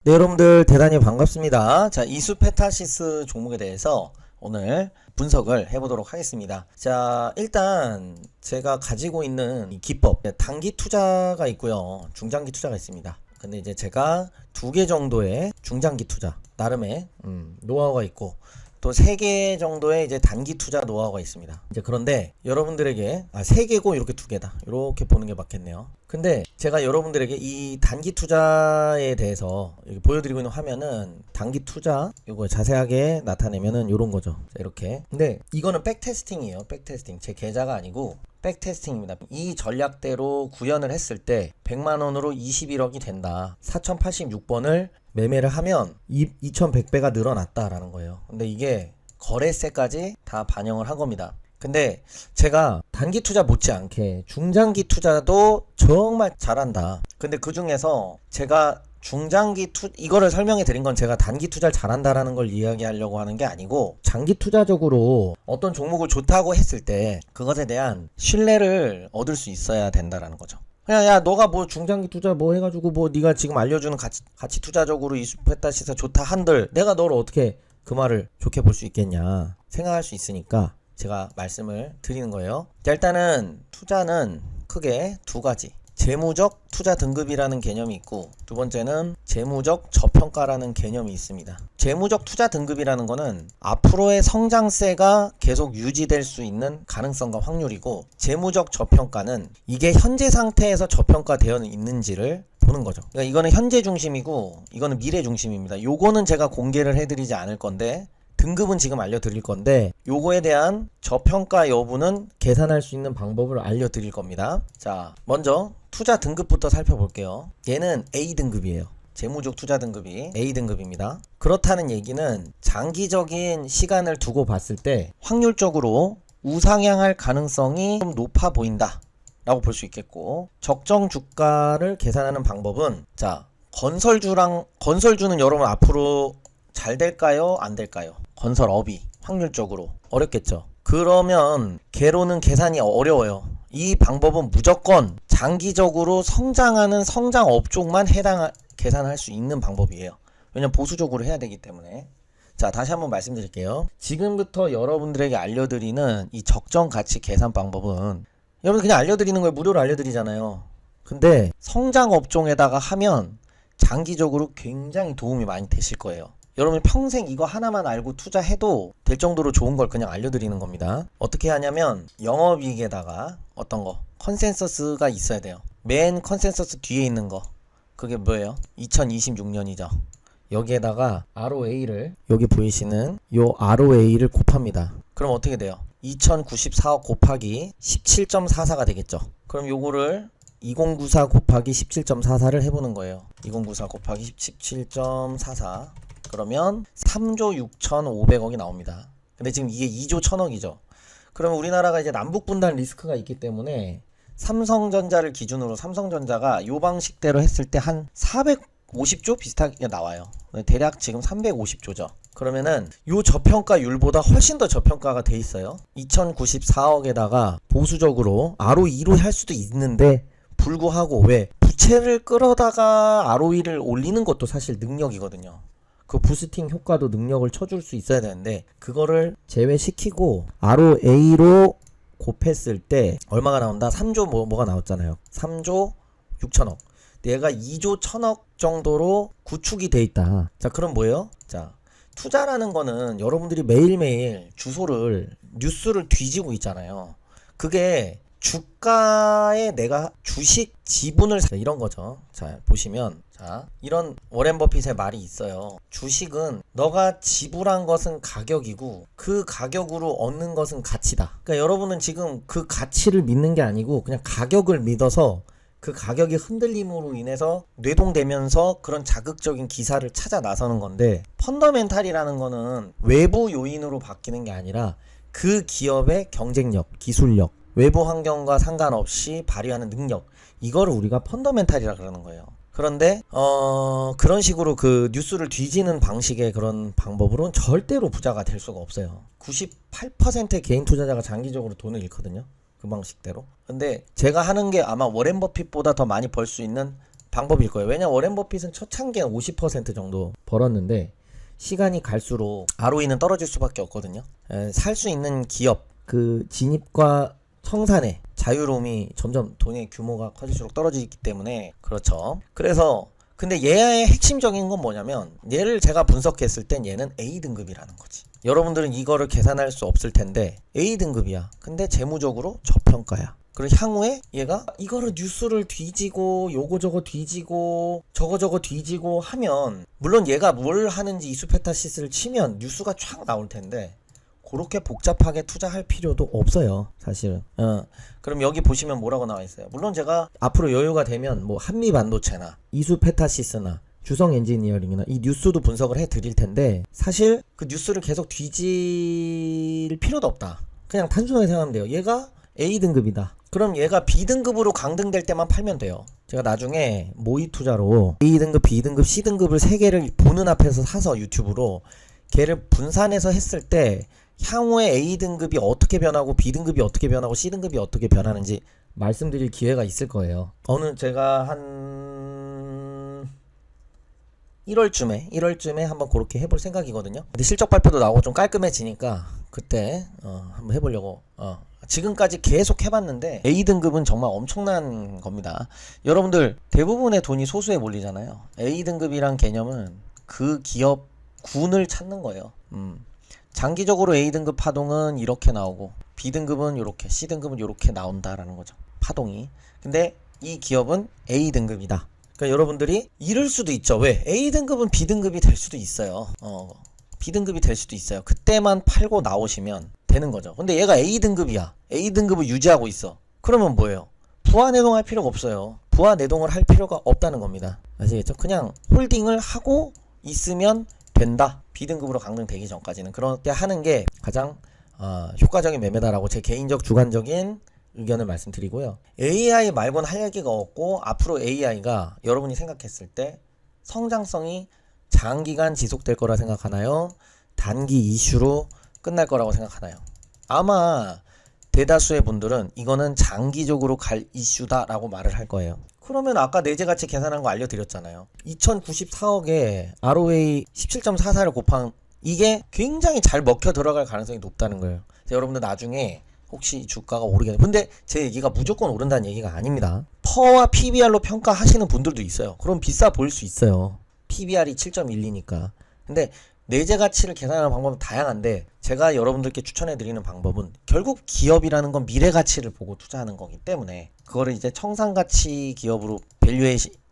네, 여러분들 대단히 반갑습니다. 자, 이수페타시스 종목에 대해서 오늘 분석을 해보도록 하겠습니다. 자, 일단 제가 가지고 있는 이 기법, 단기 투자가 있고요, 중장기 투자가 있습니다. 근데 이제 제가 2개 정도의 중장기 투자, 나름의 노하우가 있고, 또 3개 정도의 이제 단기 투자 노하우가 있습니다. 이제 그런데 여러분들에게 3개고 이렇게 2개다. 이렇게 보는 게 맞겠네요. 근데 제가 여러분들에게 이 단기 투자에 대해서 여기 보여드리고 있는 화면은 단기 투자 이거 자세하게 나타내면은 이런 거죠. 자, 이렇게. 근데 이거는 백테스팅이에요. 백테스팅. 제 계좌가 아니고 백테스팅입니다. 이 전략대로 구현을 했을 때 100만원으로 21억이 된다. 4086번을 매매를 하면 2100배가 늘어났다라는 거예요. 근데 이게 거래세까지 다 반영을 한 겁니다. 근데 제가 단기 투자 못지않게 중장기 투자도 정말 잘한다. 근데 그 중에서 제가 이거를 설명해 드린 건 제가 단기 투자를 잘한다라는 걸 이야기하려고 하는 게 아니고, 장기 투자적으로 어떤 종목을 좋다고 했을 때 그것에 대한 신뢰를 얻을 수 있어야 된다라는 거죠. 그냥 야, 너가 뭐 중장기 투자 뭐 해가지고 뭐 네가 지금 알려주는 가치 투자적으로 이수페타시스 좋다 한들 내가 너를 어떻게 그 말을 좋게 볼 수 있겠냐 생각할 수 있으니까 제가 말씀을 드리는 거예요. 자, 일단은 투자는 크게 2가지. 재무적 투자 등급이라는 개념이 있고, 두 번째는 재무적 저평가라는 개념이 있습니다. 재무적 투자 등급이라는 거는 앞으로의 성장세가 계속 유지될 수 있는 가능성과 확률이고, 재무적 저평가는 이게 현재 상태에서 저평가되어 있는지를 보는 거죠. 그러니까 이거는 현재 중심이고 이거는 미래 중심입니다. 요거는 제가 공개를 해드리지 않을 건데, 등급은 지금 알려드릴 건데 요거에 대한 저평가 여부는 계산할 수 있는 방법을 알려드릴 겁니다. 자, 먼저 투자 등급부터 살펴볼게요. 얘는 A등급이에요. 재무적 투자 등급이 A등급입니다. 그렇다는 얘기는 장기적인 시간을 두고 봤을 때 확률적으로 우상향할 가능성이 좀 높아 보인다 라고 볼 수 있겠고, 적정 주가를 계산하는 방법은, 자, 건설주는 여러분 앞으로 잘 될까요? 안 될까요? 건설업이 확률적으로 어렵겠죠. 그러면 개로는 계산이 어려워요. 이 방법은 무조건 장기적으로 성장하는 성장업 쪽만 계산할 수 있는 방법이에요. 왜냐면 보수적으로 해야 되기 때문에. 자, 다시 한번 말씀드릴게요. 지금부터 여러분들에게 알려드리는 이 적정 가치 계산 방법은 여러분 그냥 알려드리는 거예요. 무료로 알려드리잖아요. 근데 성장 업종에다가 하면 장기적으로 굉장히 도움이 많이 되실 거예요. 여러분이 평생 이거 하나만 알고 투자해도 될 정도로 좋은 걸 그냥 알려드리는 겁니다. 어떻게 하냐면 영업이익에다가 어떤 거 컨센서스가 있어야 돼요. 맨 컨센서스 뒤에 있는 거, 그게 뭐예요? 2026년이죠. 여기에다가 ROA를, 여기 보이시는 요 ROA를 곱합니다. 그럼 어떻게 돼요? 2094억 곱하기 17.44가 되겠죠. 그럼 요거를 2094 곱하기 17.44를 해보는 거예요. 2094 곱하기 17.44, 그러면 3조 6,500억이 나옵니다. 근데 지금 이게 2조 1,000억이죠. 그러면 우리나라가 이제 남북분단 리스크가 있기 때문에 삼성전자를 기준으로 삼성전자가 요 방식대로 했을 때 한 450조 비슷하게 나와요. 대략 지금 350조죠. 그러면은 요 저평가율보다 훨씬 더 저평가가 돼 있어요. 2094억에다가 보수적으로 ROE로 할 수도 있는데 불구하고, 왜? 부채를 끌어다가 ROE를 올리는 것도 사실 능력이거든요. 그 부스팅 효과도 능력을 쳐줄 수 있어야 되는데 그거를 제외시키고 ROA로 곱했을 때 얼마가 나온다? 3조 뭐가 나왔잖아요. 3조 6천억. 얘가 2조 1천억 정도로 구축이 돼 있다. 자, 그럼 뭐예요? 자, 투자라는 거는 여러분들이 매일매일 뉴스를 뒤지고 있잖아요. 그게 주가에 내가 주식 지분을 이런 거죠. 자, 보시면, 자, 이런 워렌 버핏의 말이 있어요. 주식은 너가 지불한 것은 가격이고 그 가격으로 얻는 것은 가치다. 그러니까 여러분은 지금 그 가치를 믿는 게 아니고 그냥 가격을 믿어서 그 가격의 흔들림으로 인해서 뇌동되면서 그런 자극적인 기사를 찾아 나서는 건데, 펀더멘탈이라는 거는 외부 요인으로 바뀌는 게 아니라 그 기업의 경쟁력, 기술력, 외부 환경과 상관없이 발휘하는 능력, 이거를 우리가 펀더멘탈이라 그러는 거예요. 그런데 그런 식으로 그 뉴스를 뒤지는 방식의 그런 방법으로는 절대로 부자가 될 수가 없어요. 98%의 개인 투자자가 장기적으로 돈을 잃거든요. 그 방식대로. 근데 제가 하는 게 아마 워렌 버핏보다 더 많이 벌 수 있는 방법일 거예요. 왜냐면 워렌 버핏은 초창기엔 50% 정도 벌었는데 시간이 갈수록 ROE는 떨어질 수밖에 없거든요. 살 수 있는 기업 그 진입과 청산의 자유로움이 점점 돈의 규모가 커질수록 떨어지기 때문에 그렇죠. 그래서 근데 얘의 핵심적인 건 뭐냐면 얘를 제가 분석했을 땐 얘는 A등급이라는 거지. 여러분들은 이거를 계산할 수 없을 텐데 A등급이야. 근데 재무적으로 저평가야. 그리고 향후에 얘가 이거를 뉴스를 뒤지고 요거저거 뒤지고 저거저거 뒤지고 하면 물론 얘가 뭘 하는지 이수페타시스를 치면 뉴스가 촥 나올 텐데 그렇게 복잡하게 투자할 필요도 없어요, 사실은. 그럼 여기 보시면 뭐라고 나와 있어요. 물론 제가 앞으로 여유가 되면 뭐 한미반도체나 이수페타시스나 주성 엔지니어링이나 이 뉴스도 분석을 해 드릴 텐데 사실 그 뉴스를 계속 뒤질 필요도 없다. 그냥 단순하게 생각하면 돼요. 얘가 A등급이다. 그럼 얘가 B등급으로 강등될 때만 팔면 돼요. 제가 나중에 모의 투자로 A등급, B등급, C등급을 3개를 보는 앞에서 사서 유튜브로 걔를 분산해서 했을 때 향후에 A등급이 어떻게 변하고 B등급이 어떻게 변하고 C등급이 어떻게 변하는지 말씀드릴 기회가 있을 거예요. 제가 한 1월쯤에 한번 그렇게 해볼 생각이거든요. 근데 실적 발표도 나오고 좀 깔끔해지니까 그때 한번 해보려고. 지금까지 계속 해봤는데 A등급은 정말 엄청난 겁니다. 여러분들 대부분의 돈이 소수에 몰리잖아요. A등급이란 개념은 그 기업 군을 찾는 거예요. 장기적으로 A등급 파동은 이렇게 나오고 B등급은 이렇게, C등급은 이렇게 나온다라는 거죠. 파동이. 근데 이 기업은 A등급이다. 그러니까 여러분들이 이럴 수도 있죠. 왜? A등급은 B등급이 될 수도 있어요. B등급이 될 수도 있어요. 그때만 팔고 나오시면 되는 거죠. 근데 얘가 A등급이야. A등급을 유지하고 있어. 그러면 뭐예요? 부하 내동할 필요가 없어요. 부하 내동을 할 필요가 없다는 겁니다. 아시겠죠? 그냥 홀딩을 하고 있으면 된다. B등급으로 강등되기 전까지는. 그럴 때 하는 게 가장 효과적인 매매다라고 제 개인적 주관적인 의견을 말씀드리고요. AI 말고는 할 얘기가 없고 앞으로 AI가 여러분이 생각했을 때 성장성이 장기간 지속될 거라 생각하나요? 단기 이슈로 끝날 거라고 생각하나요? 아마 대다수의 분들은 이거는 장기적으로 갈 이슈다라고 말을 할 거예요. 그러면 아까 내재가치 계산한 거 알려드렸잖아요. 2094억에 ROA 17.44를 곱한 이게 굉장히 잘 먹혀 들어갈 가능성이 높다는 거예요. 여러분들 나중에 혹시 주가가 오르게 근데 제 얘기가 무조건 오른다는 얘기가 아닙니다. 퍼와 PBR로 평가하시는 분들도 있어요. 그럼 비싸 보일 수 있어요. PBR이 7.12니까. 근데 내재 가치를 계산하는 방법은 다양한데 제가 여러분들께 추천해 드리는 방법은 결국 기업이라는 건 미래 가치를 보고 투자하는 거기 때문에 그거를 이제 청산 가치 기업으로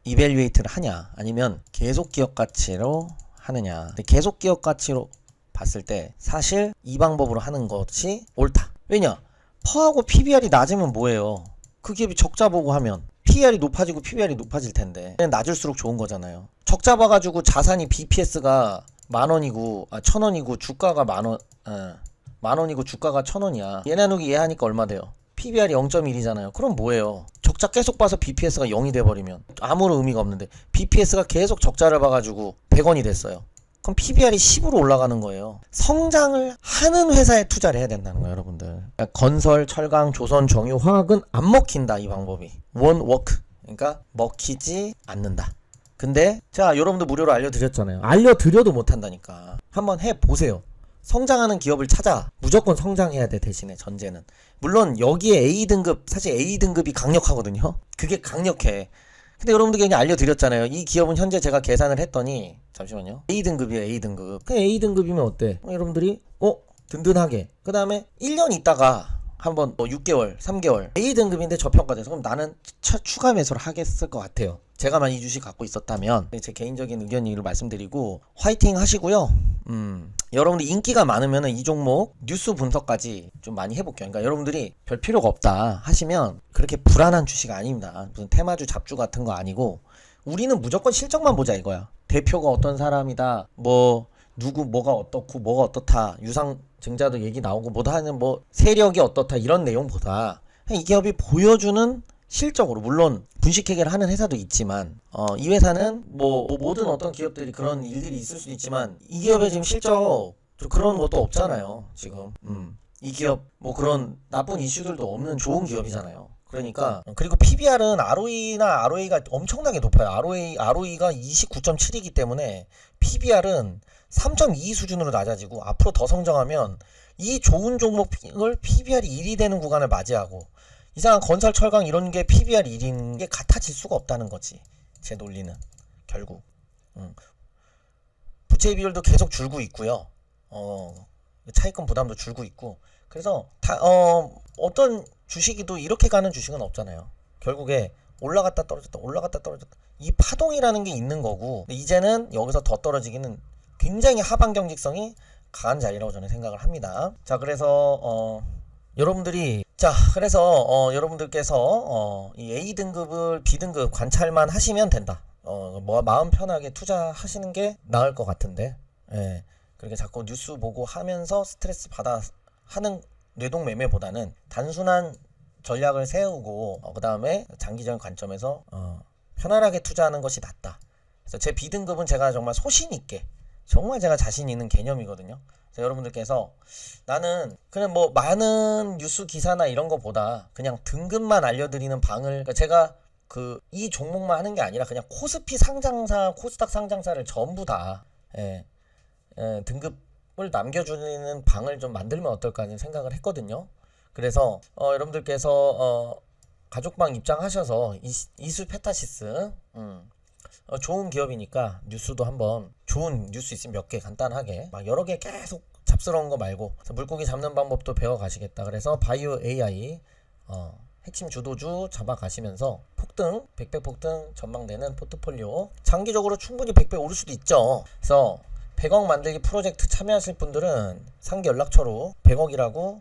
이밸류에이트를 하냐 아니면 계속 기업 가치로 하느냐. 근데 계속 기업 가치로 봤을 때 사실 이 방법으로 하는 것이 옳다. 왜냐? 퍼하고 PBR이 낮으면 뭐예요? 그 기업이 적자 보고 하면 PER이 높아지고 PBR이 높아질 텐데 낮을수록 좋은 거잖아요. 적자 봐가지고 자산이 BPS가 10,000원이고 1,000원이고 주가가 만원이고 주가가 1,000원이야. 얘 나누기 얘 하니까 얼마 돼요? PBR이 0.1이잖아요. 그럼 뭐예요? 적자 계속 봐서 BPS가 0이 돼버리면 아무런 의미가 없는데 BPS가 계속 적자를 봐가지고 100원이 됐어요. 그럼 PBR이 10으로 올라가는 거예요. 성장을 하는 회사에 투자를 해야 된다는 거예요, 여러분들. 그러니까 건설, 철강, 조선, 정유, 화학은 안 먹힌다, 이 방법이. 원 워크. 그러니까 먹히지 않는다. 근데 자, 여러분들 무료로 알려드렸잖아요. 알려드려도 못한다니까. 한번 해보세요. 성장하는 기업을 찾아. 무조건 성장해야 돼, 대신에 전제는. 물론 여기에 A등급, 사실 A등급이 강력하거든요. 그게 강력해. 근데 여러분들께 그냥 알려드렸잖아요. 이 기업은 현재 제가 계산을 했더니 잠시만요. A등급이에요. A등급. 그냥 A등급이면 어때? 여러분들이 든든하게 그 다음에 1년 있다가 한번 6개월 3개월 A등급인데 저평가돼서 그럼 나는 추가 매수를 하겠을 것 같아요. 제가만 이 주식 갖고 있었다면. 제 개인적인 의견을 말씀드리고 화이팅 하시고요. 여러분들 인기가 많으면 이 종목 뉴스 분석까지 좀 많이 해볼게요. 그러니까 여러분들이 별 필요가 없다 하시면 그렇게 불안한 주식 아닙니다. 무슨 테마주 잡주 같은 거 아니고 우리는 무조건 실적만 보자 이거야. 대표가 어떤 사람이다, 누구 뭐가 어떻고 뭐가 어떻다, 유상증자도 얘기 나오고 뭐다 하는 세력이 어떻다 이런 내용보다 이 기업이 보여주는 실적으로, 물론 분식회계를 하는 회사도 있지만 이 회사는 모든 어떤 기업들이 그런 일들이 있을 수도 있지만 이 기업의 지금 실적 그런 것도 없잖아요 지금. 이 기업 그런 나쁜 이슈들도 없는 좋은 기업이잖아요. 그러니까 그리고 PBR은 ROE나 ROA가 엄청나게 높아요. ROE가 29.7이기 때문에 PBR은 3.2 수준으로 낮아지고 앞으로 더 성장하면 이 좋은 종목을 PBR이 1이 되는 구간을 맞이하고 이상한 건설 철강 이런 게 PBR 1인 게 같아질 수가 없다는 거지. 제 논리는 결국 부채 비율도 계속 줄고 있고요. 차익금 부담도 줄고 있고 그래서 어떤 주식이도 이렇게 가는 주식은 없잖아요. 결국에 올라갔다 떨어졌다 올라갔다 떨어졌다 이 파동이라는 게 있는 거고 이제는 여기서 더 떨어지기는 굉장히 하방 경직성이 강한 자리라고 저는 생각을 합니다. 자 그래서 여러분들께서 이 A등급을 B등급 관찰만 하시면 된다. 마음 편하게 투자하시는 게 나을 것 같은데 예. 그렇게 자꾸 뉴스 보고 하면서 스트레스 받아 하는 뇌동 매매보다는 단순한 전략을 세우고 그 다음에 장기적인 관점에서 편안하게 투자하는 것이 낫다. 그래서 제 B등급은 제가 정말 소신 있게 정말 제가 자신 있는 개념이거든요. 그래서 여러분들께서 나는 그냥 뭐 많은 뉴스 기사나 이런 거보다 그냥 등급만 알려드리는 방을 그러니까 제가 이 종목만 하는 게 아니라 그냥 코스피 상장사, 코스닥 상장사를 전부 다 등급을 남겨주는 방을 좀 만들면 어떨까 하는 생각을 했거든요. 그래서 여러분들께서 가족방 입장하셔서 이수 페타시스 좋은 기업이니까 뉴스도 한번 좋은 뉴스 있으면 몇 개 간단하게 막 여러 개 계속 잡스러운 거 말고 물고기 잡는 방법도 배워 가시겠다. 그래서 바이오 AI 핵심 주도주 잡아가시면서 폭등, 100배 폭등 전망되는 포트폴리오 장기적으로 충분히 100배 오를 수도 있죠. 그래서 100억 만들기 프로젝트 참여하실 분들은 상기 연락처로 100억이라고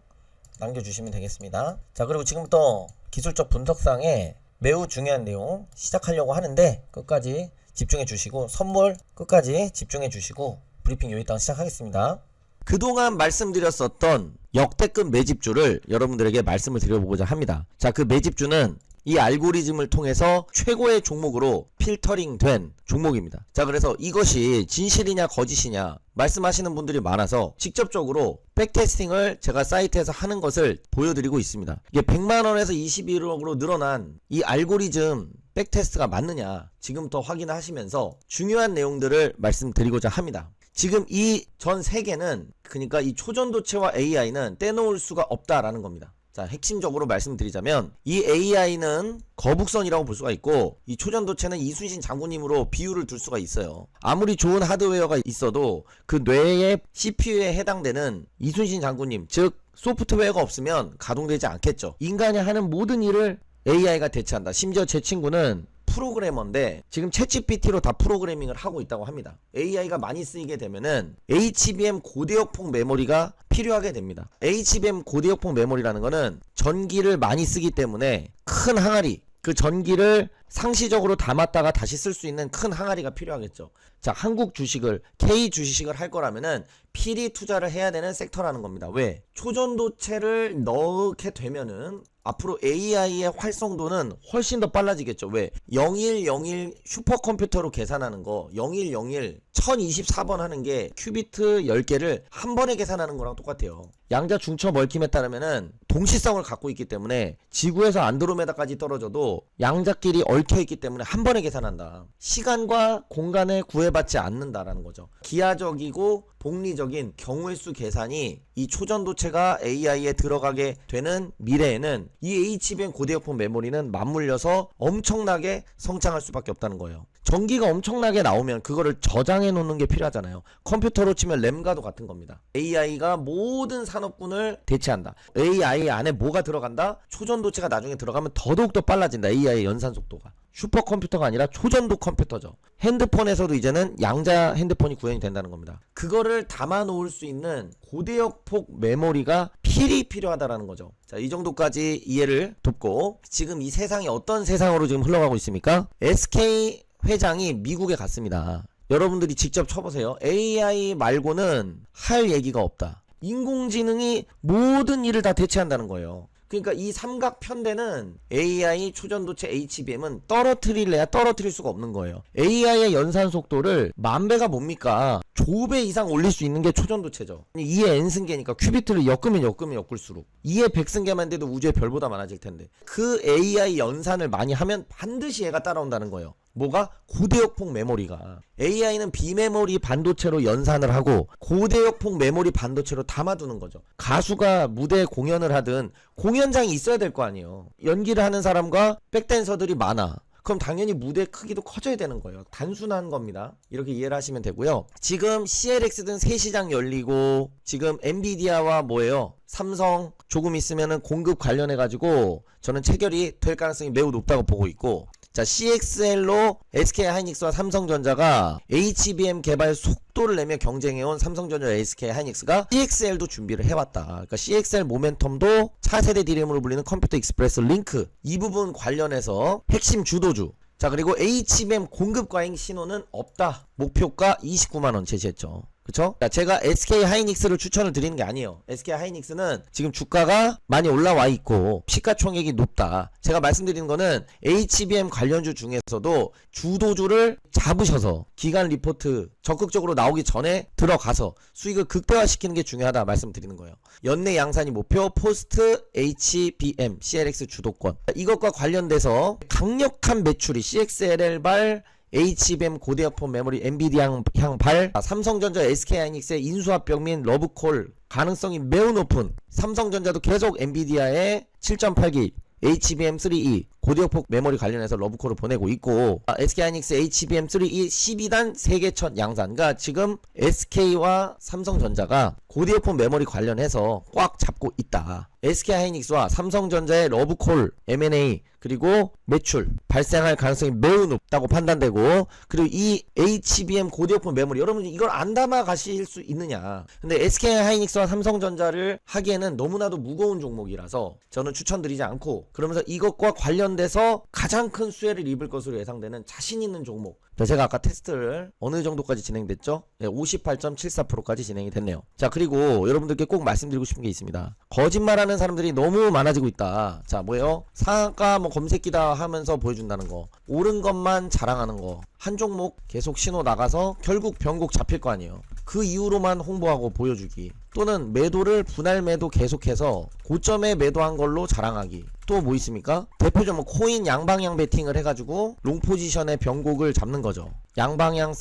남겨주시면 되겠습니다. 자 그리고 지금부터 기술적 분석상에 매우 중요한 내용 시작하려고 하는데 끝까지 집중해 주시고 선물 끝까지 집중해 주시고 브리핑 여기다가 시작하겠습니다. 그동안 말씀드렸었던 역대급 매집주를 여러분들에게 말씀을 드려보고자 합니다. 자, 그 매집주는 이 알고리즘을 통해서 최고의 종목으로 필터링 된 종목입니다. 자, 그래서 이것이 진실이냐 거짓이냐 말씀하시는 분들이 많아서 직접적으로 백테스팅을 제가 사이트에서 하는 것을 보여드리고 있습니다. 이게 100만원에서 21억으로 늘어난 이 알고리즘 백테스트가 맞느냐 지금부터 확인하시면서 중요한 내용들을 말씀드리고자 합니다. 지금 이 전 세계는 그러니까 이 초전도체와 AI는 떼놓을 수가 없다라는 겁니다. 자, 핵심적으로 말씀드리자면 이 AI는 거북선이라고 볼 수가 있고 이 초전도체는 이순신 장군님으로 비유를 둘 수가 있어요. 아무리 좋은 하드웨어가 있어도 그 뇌의 CPU에 해당되는 이순신 장군님 즉 소프트웨어가 없으면 가동되지 않겠죠. 인간이 하는 모든 일을 AI가 대체한다. 심지어 제 친구는 프로그래머인데 지금 챗GPT로 다 프로그래밍을 하고 있다고 합니다. AI가 많이 쓰이게 되면은 HBM 고대역폭 메모리가 필요하게 됩니다. HBM 고대역폭 메모리라는 거는 전기를 많이 쓰기 때문에 큰 항아리 그 전기를 상시적으로 담았다가 다시 쓸 수 있는 큰 항아리가 필요하겠죠. 자, 한국 주식을 K 주식을 할 거라면은 필히 투자를 해야 되는 섹터라는 겁니다. 왜? 초전도체를 넣게 되면은 앞으로 AI의 활성도는 훨씬 더 빨라지겠죠. 왜? 0101 슈퍼컴퓨터로 계산하는 거 0101 1024번 하는 게 큐비트 10개를 한 번에 계산하는 거랑 똑같아요. 양자 중첩 얽힘에 따르면은 동시성을 갖고 있기 때문에 지구에서 안드로메다까지 떨어져도 양자끼리 얽혀 있기 때문에 한 번에 계산한다. 시간과 공간에 구애받지 않는다라는 거죠. 기하적이고 복리적인 경우의 수 계산이 이 초전도체가 AI에 들어가게 되는 미래에는 이 HBM 고대역폭 메모리는 맞물려서 엄청나게 성장할 수밖에 없다는 거예요. 전기가 엄청나게 나오면 그거를 저장해 놓는 게 필요하잖아요. 컴퓨터로 치면 램가도 같은 겁니다. AI가 모든 산업군을 대체한다. AI 안에 뭐가 들어간다? 초전도체가 나중에 들어가면 더더욱더 빨라진다. AI의 연산 속도가. 슈퍼컴퓨터가 아니라 초전도 컴퓨터죠. 핸드폰에서도 이제는 양자 핸드폰이 구현이 된다는 겁니다. 그거를 담아 놓을 수 있는 고대역폭 메모리가 필요하다라는 거죠. 자, 이 정도까지 이해를 돕고 지금 이 세상이 어떤 세상으로 지금 흘러가고 있습니까? SK 회장이 미국에 갔습니다. 여러분들이 직접 쳐보세요. AI 말고는 할 얘기가 없다. 인공지능이 모든 일을 다 대체한다는 거예요. 그러니까 이 삼각편대는 AI 초전도체 HBM은 떨어뜨릴래야 떨어뜨릴 수가 없는 거예요. AI의 연산 속도를 10,000배가 뭡니까? 조배 이상 올릴 수 있는 게 초전도체죠. 2의 n승계니까 큐비트를 엮으면 엮을수록 2의 100승계만 돼도 우주의 별보다 많아질 텐데 그 AI 연산을 많이 하면 반드시 얘가 따라온다는 거예요. 뭐가? 고대역폭 메모리가. AI는 비메모리 반도체로 연산을 하고 고대역폭 메모리 반도체로 담아두는 거죠. 가수가 무대에 공연을 하든 공연장이 있어야 될 거 아니에요. 연기를 하는 사람과 백댄서들이 많아. 그럼 당연히 무대 크기도 커져야 되는 거예요. 단순한 겁니다. 이렇게 이해를 하시면 되고요. 지금 CLX 등 새 시장 열리고 지금 엔비디아와 뭐예요? 삼성 조금 있으면은 공급 관련해 가지고 저는 체결이 될 가능성이 매우 높다고 보고 있고, 자, CXL로 SK하이닉스와 삼성전자가 HBM 개발 속도를 내며 경쟁해온 삼성전자 SK하이닉스가 CXL도 준비를 해왔다. 그러니까 CXL 모멘텀도 차세대 DRAM으로 불리는 컴퓨터 익스프레스 링크 이 부분 관련해서 핵심 주도주. 자, 그리고 HBM 공급 과잉 신호는 없다. 목표가 29만원 제시했죠. 그쵸? 제가 SK하이닉스를 추천을 드리는 게 아니에요. SK하이닉스는 지금 주가가 많이 올라와 있고 시가총액이 높다. 제가 말씀드리는 거는 HBM 관련주 중에서도 주도주를 잡으셔서 기간 리포트 적극적으로 나오기 전에 들어가서 수익을 극대화시키는 게 중요하다 말씀드리는 거예요. 연내 양산이 목표, 포스트 HBM CLX 주도권. 이것과 관련돼서 강력한 매출이 CXL발 HBM 고대역폭 메모리 엔비디아 향발, 삼성전자 SK하이닉스의 인수합병 및 러브콜 가능성이 매우 높은, 삼성전자도 계속 엔비디아의 7.8기 HBM3E 고대역폭 메모리 관련해서 러브콜을 보내고 있고, SK하이닉스 HBM3E 12단 세계 첫 양산. 그러니까 지금 SK와 삼성전자가 고대역폭 메모리 관련해서 꽉 잡고 있다. SK하이닉스와 삼성전자의 러브콜, M&A 그리고 매출 발생할 가능성이 매우 높다고 판단되고, 그리고 이 HBM 고대역폭 메모리 여러분 이걸 안 담아 가실 수 있느냐. 근데 SK하이닉스와 삼성전자를 하기에는 너무나도 무거운 종목이라서 저는 추천드리지 않고, 그러면서 이것과 관련돼서 가장 큰 수혜를 입을 것으로 예상되는 자신 있는 종목, 제가 아까 테스트를 어느 정도까지 진행됐죠? 네, 58.74%까지 진행이 됐네요. 자, 그리고 여러분들께 꼭 말씀드리고 싶은 게 있습니다. 거짓말하는 사람들이 너무 많아지고 있다. 자, 뭐예요? 상한가 뭐 검색기다 하면서 보여준다는 거, 옳은 것만 자랑하는 거, 한 종목 계속 신호 나가서 결국 변곡 잡힐 거 아니에요. 그 이후로만 홍보하고 보여주기, 또는 매도를 분할 매도 계속해서 고점에 매도한 걸로 자랑하기. 또 뭐 있습니까? 대표적으로 코인 양방향 베팅을 해가지고 롱 포지션의 변곡을 잡는 거죠. 양방향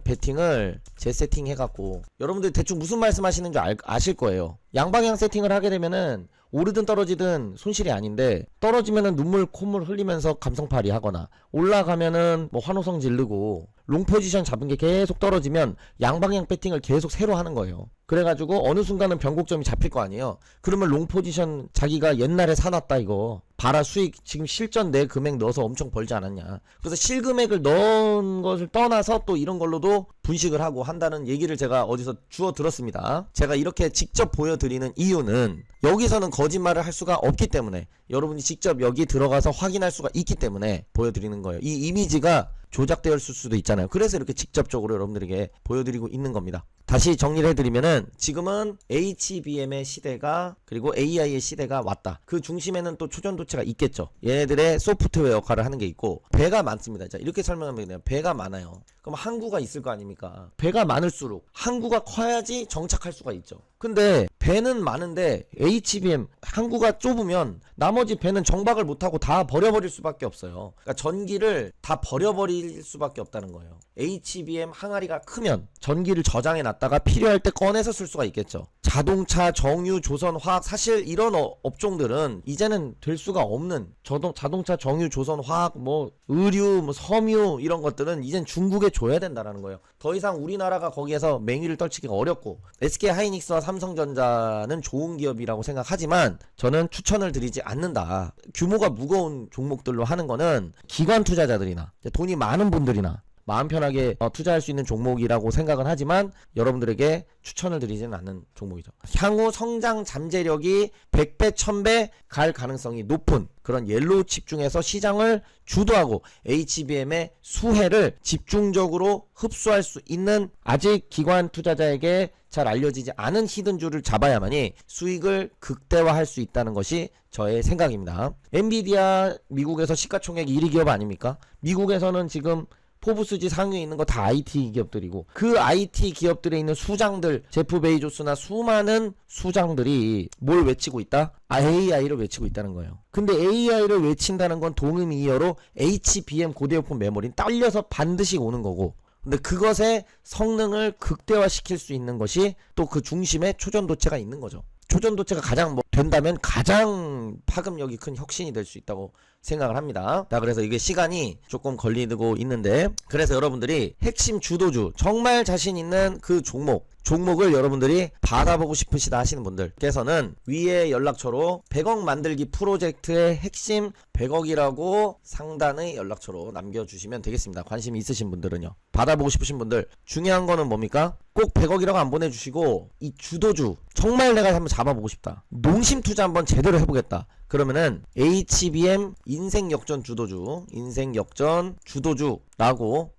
베팅을 재세팅 해갖고, 여러분들 대충 무슨 말씀 하시는 줄 아실 거예요. 양방향 세팅을 하게 되면은 오르든 떨어지든 손실이 아닌데, 떨어지면은 눈물 콧물 흘리면서 감성팔이 하거나, 올라가면은 뭐 환호성 지르고, 롱 포지션 잡은 게 계속 떨어지면 양방향 배팅을 계속 새로 하는 거예요. 그래가지고 어느 순간은 변곡점이 잡힐 거 아니에요. 그러면 롱 포지션 자기가 옛날에 사놨다 이거 봐라, 수익 지금 실전 내 금액 넣어서 엄청 벌지 않았냐. 그래서 실금액을 넣은 것을 떠나서 또 이런 걸로도 분식을 하고 한다는 얘기를 제가 어디서 주워 들었습니다. 제가 이렇게 직접 보여드리는 이유는 여기서는 거짓말을 할 수가 없기 때문에, 여러분이 직접 여기 들어가서 확인할 수가 있기 때문에 보여드리는 거예요. 이 이미지가 조작되었을 수도 있잖아요. 그래서 이렇게 직접적으로 여러분들에게 보여드리고 있는 겁니다. 다시 정리를 해드리면은 지금은 HBM의 시대가, 그리고 AI의 시대가 왔다. 그 중심에는 또 초전도체가 있겠죠. 얘네들의 소프트웨어 역할을 하는 게 있고, 배가 많습니다. 자, 이렇게 설명하면 돼요. 배가 많아요. 그럼 항구가 있을 거 아닙니까? 배가 많을수록 항구가 커야지 정착할 수가 있죠. 근데 배는 많은데 HBM 항구가 좁으면 나머지 배는 정박을 못하고 다 버려버릴 수밖에 없어요. 그러니까 전기를 다 버려버릴 수밖에 없다는 거예요. HBM 항아리가 크면 전기를 저장해 놨다가 필요할 때 꺼내서 쓸 수가 있겠죠. 자동차, 정유, 조선, 화학, 사실 이런 업종들은 이제는 될 수가 없는, 자동차, 정유, 조선, 화학, 뭐 의류, 뭐 섬유 이런 것들은 이젠 중국에 줘야 된다라는 거예요. 더 이상 우리나라가 거기에서 맹위를 떨치기가 어렵고, SK하이닉스와 삼성전자는 좋은 기업이라고 생각하지만 저는 추천을 드리지 않는다. 규모가 무거운 종목들로 하는 거는 기관 투자자들이나 돈이 많은 분들이나 마음 편하게 투자할 수 있는 종목이라고 생각은 하지만 여러분들에게 추천을 드리지는 않는 종목이죠. 향후 성장 잠재력이 100배, 1000배 갈 가능성이 높은 그런 옐로우 칩 중에서 시장을 주도하고 HBM의 수혜를 집중적으로 흡수할 수 있는 아직 기관 투자자에게 잘 알려지지 않은 히든주를 잡아야만이 수익을 극대화할 수 있다는 것이 저의 생각입니다. 엔비디아 미국에서 시가총액 1위 기업 아닙니까? 미국에서는 지금 포브스지 상위에 있는 거 다 IT 기업들이고 그 IT 기업들에 있는 수장들 제프 베이조스나 수많은 수장들이 뭘 외치고 있다? AI를 외치고 있다는 거예요. 근데 AI를 외친다는 건 동의미어로 HBM 고대역폭 메모리는 딸려서 반드시 오는 거고 근데 그것의 성능을 극대화시킬 수 있는 것이 또 그 중심에 초전도체가 있는 거죠. 초전도체가 가장 된다면 가장 파급력이 큰 혁신이 될 수 있다고 생각을 합니다. 자, 그래서 이게 시간이 조금 걸리고 있는데 그래서 여러분들이 핵심 주도주 정말 자신 있는 그 종목을 여러분들이 받아보고 싶으시다 하시는 분들께서는 위에 연락처로 100억 만들기 프로젝트의 핵심 100억이라고 상단의 연락처로 남겨주시면 되겠습니다. 관심 있으신 분들은요. 받아보고 싶으신 분들 중요한 거는 뭡니까? 꼭 100억이라고 안 보내주시고 이 주도주 정말 내가 한번 잡아보고 싶다. 농심 투자 한번 제대로 해보겠다. 그러면은 HBM 인생 역전 주도주라고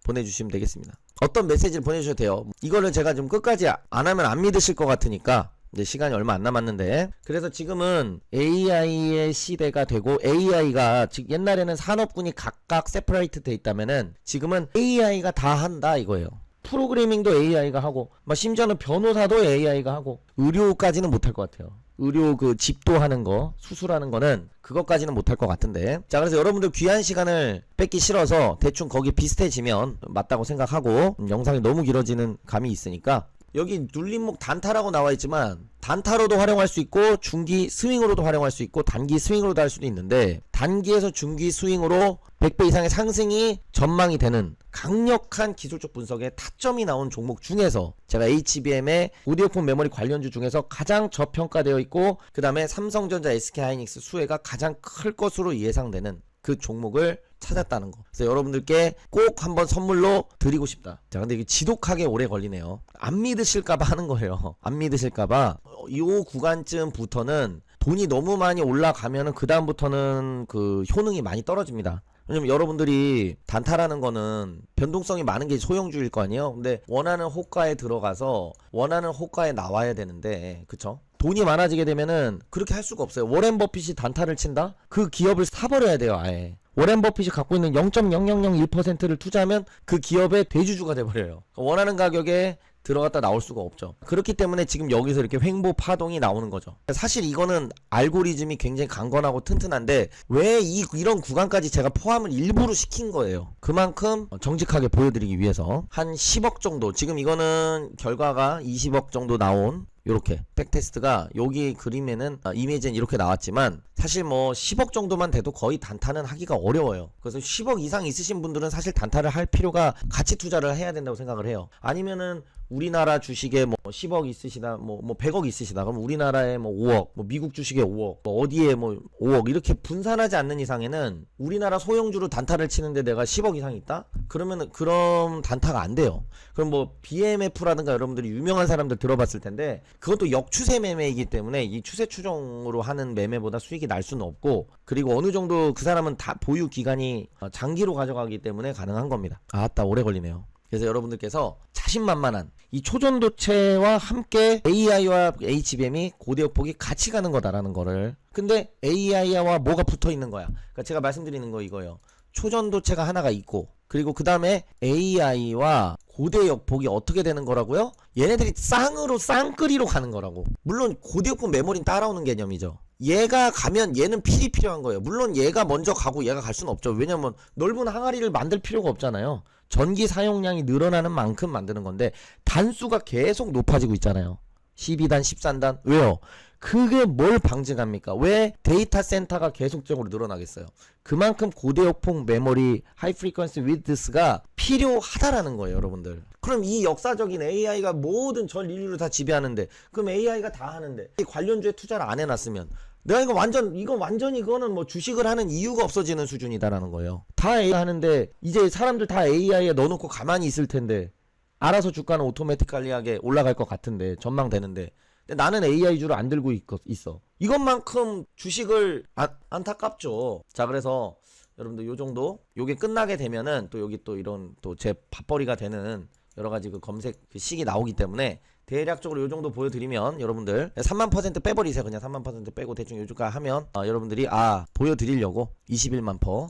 보내주시면 되겠습니다. 어떤 메시지를 보내주셔도 돼요. 이거를 제가 좀 끝까지 안 하면 안 믿으실 것 같으니까 이제 시간이 얼마 안 남았는데 그래서 지금은 AI의 시대가 되고 AI가 즉 옛날에는 산업군이 각각 세퍼레이트 돼 있다면은 지금은 AI가 다 한다 이거예요. 프로그래밍도 AI가 하고 막 심지어는 변호사도 AI가 하고 의료까지는 못할 것 같아요. 의료 그 집도하는 거 수술하는 거는 그것까지는 못할 것 같은데 자 그래서 여러분들 귀한 시간을 뺏기 싫어서 대충 거기 비슷해지면 맞다고 생각하고 영상이 너무 길어지는 감이 있으니까 여기 눌림목 단타라고 나와 있지만 단타로도 활용할 수 있고 중기 스윙으로도 활용할 수 있고 단기 스윙으로도 할 수도 있는데 단기에서 중기 스윙으로 100배 이상의 상승이 전망이 되는 강력한 기술적 분석에 타점이 나온 종목 중에서 제가 HBM의 고대역폭 메모리 관련주 중에서 가장 저평가되어 있고 그 다음에 삼성전자, SK하이닉스 수혜가 가장 클 것으로 예상되는 그 종목을 찾았다는 거. 그래서 여러분들께 꼭 한번 선물로 드리고 싶다. 자, 근데 이게 지독하게 오래 걸리네요. 안 믿으실까봐 하는 거예요. 안 믿으실까봐 이 구간쯤부터는 돈이 너무 많이 올라가면은 그 다음부터는 그 효능이 많이 떨어집니다. 왜냐면 여러분들이 단타라는 거는 변동성이 많은 게 소형주일 거 아니에요. 근데 원하는 호가에 들어가서 원하는 호가에 나와야 되는데 그쵸? 돈이 많아지게 되면은 그렇게 할 수가 없어요. 워렌 버핏이 단타를 친다? 그 기업을 사버려야 돼요 아예. 워렌 버핏이 갖고 있는 0.0001%를 투자하면 그 기업의 대주주가 돼버려요. 원하는 가격에 들어갔다 나올 수가 없죠. 그렇기 때문에 지금 여기서 이렇게 횡보 파동이 나오는 거죠. 사실 이거는 알고리즘이 굉장히 강건하고 튼튼한데 왜 이런 구간까지 제가 포함을 일부러 시킨 거예요. 그만큼 정직하게 보여드리기 위해서 한 10억 정도 지금 이거는 결과가 20억 정도 나온 요렇게 백테스트가 여기 그림에는 이미지는 이렇게 나왔지만 사실 뭐 10억 정도만 돼도 거의 단타는 하기가 어려워요. 그래서 10억 이상 있으신 분들은 사실 단타를 할 필요가 가치 투자를 해야 된다고 생각을 해요. 아니면은 우리나라 주식에 뭐 10억 있으시다 뭐 100억 있으시다 그럼 우리나라에 뭐 5억 뭐 미국 주식에 5억 뭐 어디에 뭐 5억 이렇게 분산하지 않는 이상에는 우리나라 소형주로 단타를 치는데 내가 10억 이상 있다? 그러면은 그럼 단타가 안 돼요. 그럼 뭐 BMF라든가 여러분들이 유명한 사람들 들어봤을 텐데 그것도 역추세 매매이기 때문에 이 추세 추종으로 하는 매매보다 수익이 날 수는 없고 그리고 어느 정도 그 사람은 다 보유 기간이 장기로 가져가기 때문에 가능한 겁니다. 아따 오래 걸리네요. 그래서 여러분들께서 자신만만한 이 초전도체와 함께 AI와 HBM이 고대역폭이 같이 가는 거다라는 거를 근데 AI와 뭐가 붙어 있는 거야. 그러니까 제가 말씀드리는 거 이거예요. 초전도체가 하나가 있고 그리고 그 다음에 AI와 고대역폭이 어떻게 되는 거라고요? 얘네들이 쌍으로 쌍끌이로 가는 거라고. 물론 고대역폭 메모리는 따라오는 개념이죠. 얘가 가면 얘는 필이 필요한 거예요. 물론 얘가 먼저 가고 얘가 갈 수는 없죠. 왜냐면 넓은 항아리를 만들 필요가 없잖아요. 전기 사용량이 늘어나는 만큼 만드는 건데 단수가 계속 높아지고 있잖아요. 12단, 13단. 왜요? 그게 뭘 방증합니까? 왜 데이터 센터가 계속적으로 늘어나겠어요? 그만큼 고대역폭 메모리 하이 프리퀀시 위드스가 필요하다라는 거예요, 여러분들. 그럼 이 역사적인 AI가 모든 전 인류를 다 지배하는데 그럼 AI가 다 하는데 이 관련주에 투자를 안 해놨으면 내가 이거 완전히 이거는 뭐 주식을 하는 이유가 없어지는 수준이다라는 거예요. 다 AI 하는데 이제 사람들 다 AI에 넣어놓고 가만히 있을 텐데 알아서 주가는 오토매틱하게 올라갈 것 같은데 전망되는데 근데 나는 AI 주를 안 들고 있어. 이것만큼 주식을 안타깝죠. 자, 그래서 여러분들 요 정도 요게 끝나게 되면은 또 여기 또 이런 또 제 밥벌이가 되는 여러 가지 그 검색 그 식이 나오기 때문에 대략적으로 요 정도 보여드리면 여러분들 3만% 빼버리세요. 그냥 3만% 빼고 대충 요 주가 하면 여러분들이 보여드리려고 21만 퍼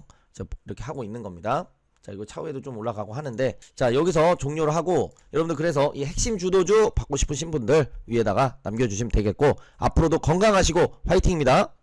이렇게 하고 있는 겁니다. 자, 이거 차후에도 좀 올라가고 하는데 자, 여기서 종료를 하고 여러분들 그래서 이 핵심 주도주 받고 싶으신 분들 위에다가 남겨주시면 되겠고 앞으로도 건강하시고 화이팅입니다.